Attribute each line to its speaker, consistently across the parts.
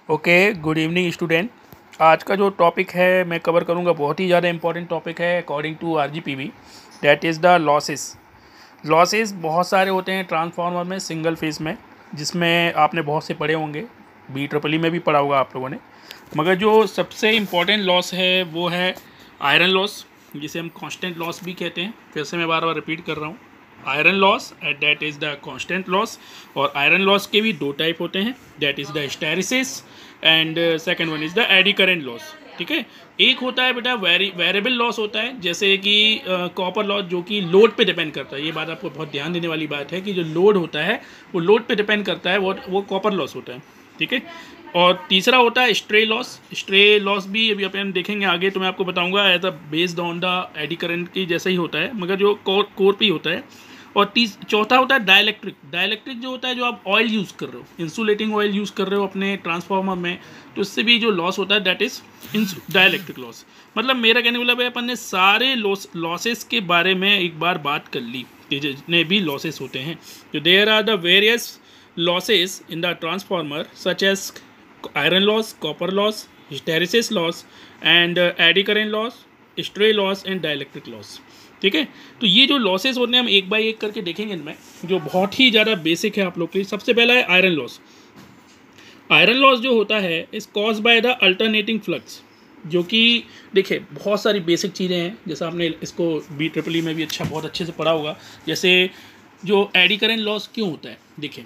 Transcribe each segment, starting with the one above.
Speaker 1: Okay, good evening student. आज का जो टॉपिक है मैं कवर करूंगा बहुत ही ज़्यादा इंपॉर्टेंट टॉपिक है according to RGPV, that is the losses. Losses बहुत सारे होते हैं ट्रांसफार्मर में, सिंगल फेज में, जिसमें आपने बहुत से पढ़े होंगे, BEEE में भी पढ़ा होगा आप लोगों ने। मगर जो सबसे इम्पॉर्टेंट लॉस है वो है आयरन लॉस, जिसे हम कांस्टेंट लॉस भी कहते हैं। फिर से मैं बार बार रिपीट कर रहा हूँ, iron loss at that is the constant loss. और आयरन लॉस के भी दो टाइप होते हैं, that is the hysteresis and second one is the eddy current loss. ठीक है, एक होता है बेटा वेरिएबल लॉस होता है, जैसे कि कॉपर लॉस, जो कि लोड पे डिपेंड करता है। ये बात आपको बहुत ध्यान देने वाली बात है कि जो लोड होता है वो लोड पे डिपेंड करता है, वो कॉपर लॉस होता है। ठीक है, और तीसरा होता है स्ट्रे लॉस। स्ट्रे लॉस भी अभी अपन देखेंगे आगे, तो मैं आपको बताऊंगा as a based on the eddy current की जैसा ही होता है, मगर जो कोर पे ही होता है। और चौथा होता है डाइलेक्ट्रिक। डाइलेक्ट्रिक जो होता है, जो आप ऑयल यूज़ कर रहे हो, इंसुलेटिंग ऑयल यूज़ कर रहे हो अपने ट्रांसफार्मर में, तो इससे भी जो लॉस होता है दैट इज़ डाइलेक्ट्रिक लॉस। मतलब मेरा कहने वाला है, अपन ने सारे लॉसेस के बारे में एक बार बात कर ली कि जितने भी लॉसेस होते हैं। तो there are the various losses in the transformer such as iron loss, copper loss, hysteresis loss and eddy current loss, stray loss and dielectric loss. ठीक है, तो ये जो लॉसेस होते हैं हम एक बाय एक करके देखेंगे इनमें, जो बहुत ही ज़्यादा बेसिक है आप लोग के लिए। सबसे पहला है आयरन लॉस। आयरन लॉस जो होता है is cause by the alternating flux, जो कि देखिए बहुत सारी बेसिक चीज़ें हैं, जैसा आपने इसको BEEE में भी बहुत अच्छे से पढ़ा होगा। जैसे जो एडी करंट लॉस क्यों होता है, देखिए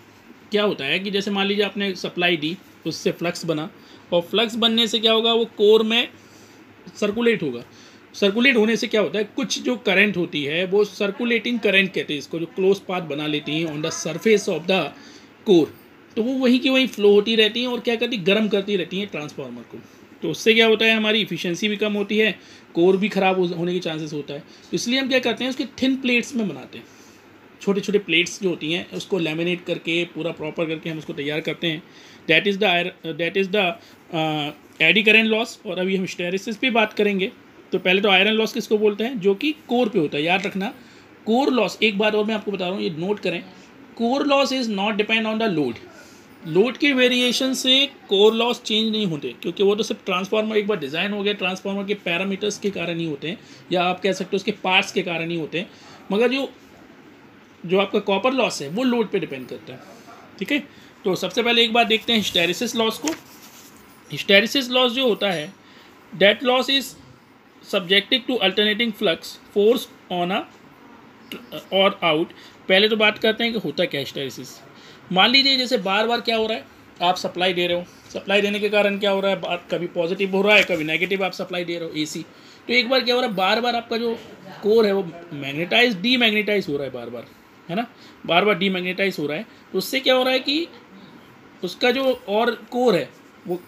Speaker 1: क्या होता है कि जैसे मान लीजिए आपने सप्लाई दी, उससे फ्लक्स बना, और फ्लक्स बनने से क्या होगा, वो कोर में सर्कुलेट होगा। सर्कुलेट होने से क्या होता है, कुछ जो करंट होती है वो सर्कुलेटिंग करंट कहते हैं इसको, जो क्लोज पाथ बना लेती हैं on the surface of the core, तो वो वहीं की वहीं फ्लो होती रहती हैं और क्या करती, गर्म करती रहती हैं ट्रांसफार्मर को। तो उससे क्या होता है, हमारी इफिशिएंसी भी कम होती है, कोर भी ख़राब होने के चांसेस होता है। इसलिए हम क्या करते हैं, उसके थिन प्लेट्स में बनाते हैं। छोटे छोटे प्लेट्स जो होती हैं उसको लैमिनेट करके पूरा प्रॉपर करके हम उसको तैयार करते हैं। That is the eddy current loss. और अभी हम हिस्टैरिसीस पे बात करेंगे। तो पहले तो आयरन लॉस किसको बोलते हैं, जो कि कोर पे होता है, याद रखना। कोर लॉस, एक बात और मैं आपको बता रहा हूँ, ये नोट करें, core loss is not depend on the load. Load के वेरिएशन से कोर लॉस चेंज नहीं होते, क्योंकि वो तो सिर्फ ट्रांसफार्मर एक बार डिज़ाइन हो गया, ट्रांसफार्मर के पैरामीटर्स के कारण ही होते हैं, या आप कह सकते हो उसके पार्ट्स के कारण ही होते हैं। मगर जो आपका कॉपर लॉस है वो लोड पे डिपेंड करता है। ठीक है, तो सबसे पहले एक बार देखते हैं हिस्टैरिसीस लॉस को। हिस्टैरिसीस लॉस जो होता है, that loss is subjected to alternating flux force on a और आउट। पहले तो बात करते हैं कि होता क्या हिस्टैरिसीस। मान लीजिए जैसे बार बार क्या हो रहा है, आप सप्लाई दे रहे हो, सप्लाई देने के कारण क्या हो रहा है, कभी पॉजिटिव हो रहा है, कभी नेगेटिव आप सप्लाई दे रहे हो AC। तो एक बार क्या हो रहा है, बार बार आपका जो कोर है वो डीमैग्नेटाइज हो रहा है, बार बार, है ना, बार बार डीमैग्नेटाइज हो रहा है। तो उससे क्या हो रहा है कि उसका जो और कोर है वो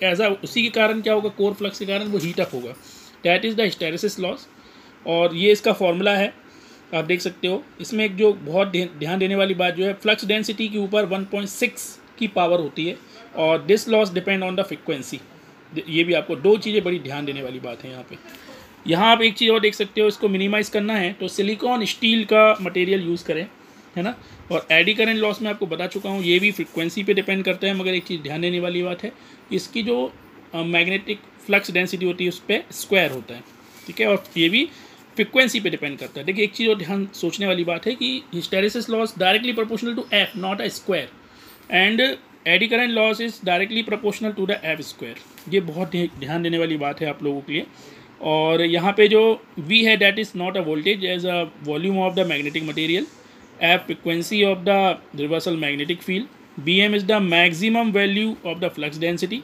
Speaker 1: उसी के कारण क्या होगा, कोर फ्लक्स के कारण वो हीट अप होगा। That is the hysteresis loss. और ये इसका फॉर्मूला है, आप देख सकते हो। इसमें एक जो बहुत ध्यान देने वाली बात जो है, फ्लक्स डेंसिटी के ऊपर 1.6 की पावर होती है, और this loss depend on the frequency. ये भी आपको दो चीज़ें बड़ी ध्यान देने वाली बात है यहाँ पे। यहाँ आप एक चीज़ और देख सकते हो, इसको मिनिमाइज़ करना है तो सिलिकॉन स्टील का मटेरियल यूज़ करें, है ना। और एडी करंट लॉस में आपको बता चुका हूँ, ये भी फ्रिक्वेंसी पे डिपेंड करता है, मगर एक चीज़ ध्यान देने वाली बात है, इसकी जो मैग्नेटिक फ्लक्स डेंसिटी होती है उस पर स्क्वायर होता है। ठीक है, और ये भी फ्रिक्वेंसी पे डिपेंड करता है। देखिए एक चीज़ और ध्यान सोचने वाली बात है कि hysteresis loss directly proportional to F, not a square, and eddy current loss is directly proportional to the F square. ये बहुत ध्यान देने वाली बात है आप लोगों के लिए। और यहाँ पे जो V है, that is not a voltage, as a volume of the magnetic material. F frequency of the reversal magnetic field. BM is the maximum value of the flux density.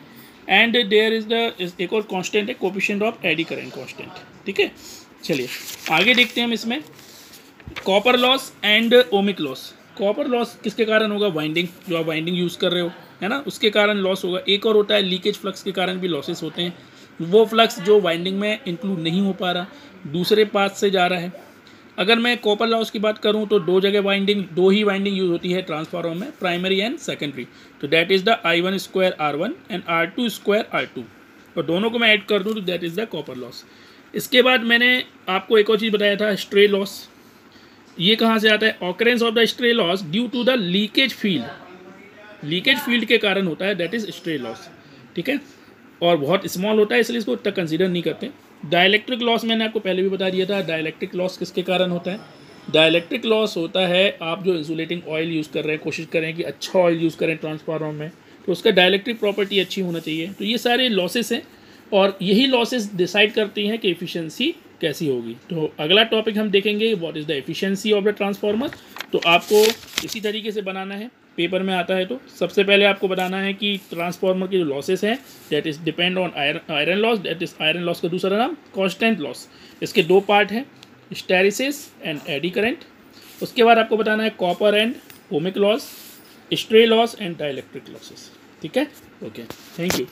Speaker 1: And there is एक और constant है, coefficient of eddy current constant. ठीक है, चलिए आगे देखते हैं हम इसमें copper loss and ohmic loss. Copper loss किसके कारण होगा, वाइंडिंग, जो आप वाइंडिंग यूज़ कर रहे हो, है ना, उसके कारण लॉस होगा। एक और होता है लीकेज फ्लक्स के कारण भी लॉसेस होते हैं, वो फ्लक्स जो वाइंडिंग में इंक्लूड नहीं हो पा रहा, दूसरे पाथ से जा रहा है। अगर मैं कॉपर लॉस की बात करूं तो दो ही वाइंडिंग यूज होती है ट्रांसफार्मर में, प्राइमरी एंड सेकेंडरी। तो that is the I1 square R1 and R2 square R2, और दोनों को मैं ऐड कर दूं तो that is the copper loss. इसके बाद मैंने आपको एक और चीज़ बताया था, स्ट्रे लॉस। ये कहाँ से आता है, occurrence of the stray loss due to the leakage field. Leakage field के कारण होता है, दैट इज़ स्ट्रे लॉस। ठीक है, और बहुत स्मॉल होता है इसलिए इसको इतना कंसीडर नहीं करते। डाइलेक्ट्रिक लॉस मैंने आपको पहले भी बता दिया था। डाइलेक्ट्रिक लॉस किसके कारण होता है? डाइलेक्ट्रिक लॉस होता है आप जो इंसुलेटिंग ऑयल यूज़ कर रहे हैं, कोशिश करें कि अच्छा ऑयल यूज़ करें ट्रांसफार्मर में, तो उसका डाइलेक्ट्रिक प्रॉपर्टी अच्छी होना चाहिए। तो ये सारे लॉसेस हैं और यही लॉसेस डिसाइड करती हैं कि एफिशिएंसी कैसी होगी। तो अगला टॉपिक हम देखेंगे what is the efficiency of the transformer. तो आपको इसी तरीके से बनाना है, पेपर में आता है। तो सबसे पहले आपको बताना है कि ट्रांसफार्मर के जो लॉसेस हैं that is depend on iron loss, that is iron loss का दूसरा नाम कांस्टेंट लॉस। इसके दो पार्ट हैं, हिस्टैरिसीस एंड एडी करंट। उसके बाद आपको बताना है copper and ohmic loss, stray loss and dielectric losses. ठीक है, ओके, थैंक यू।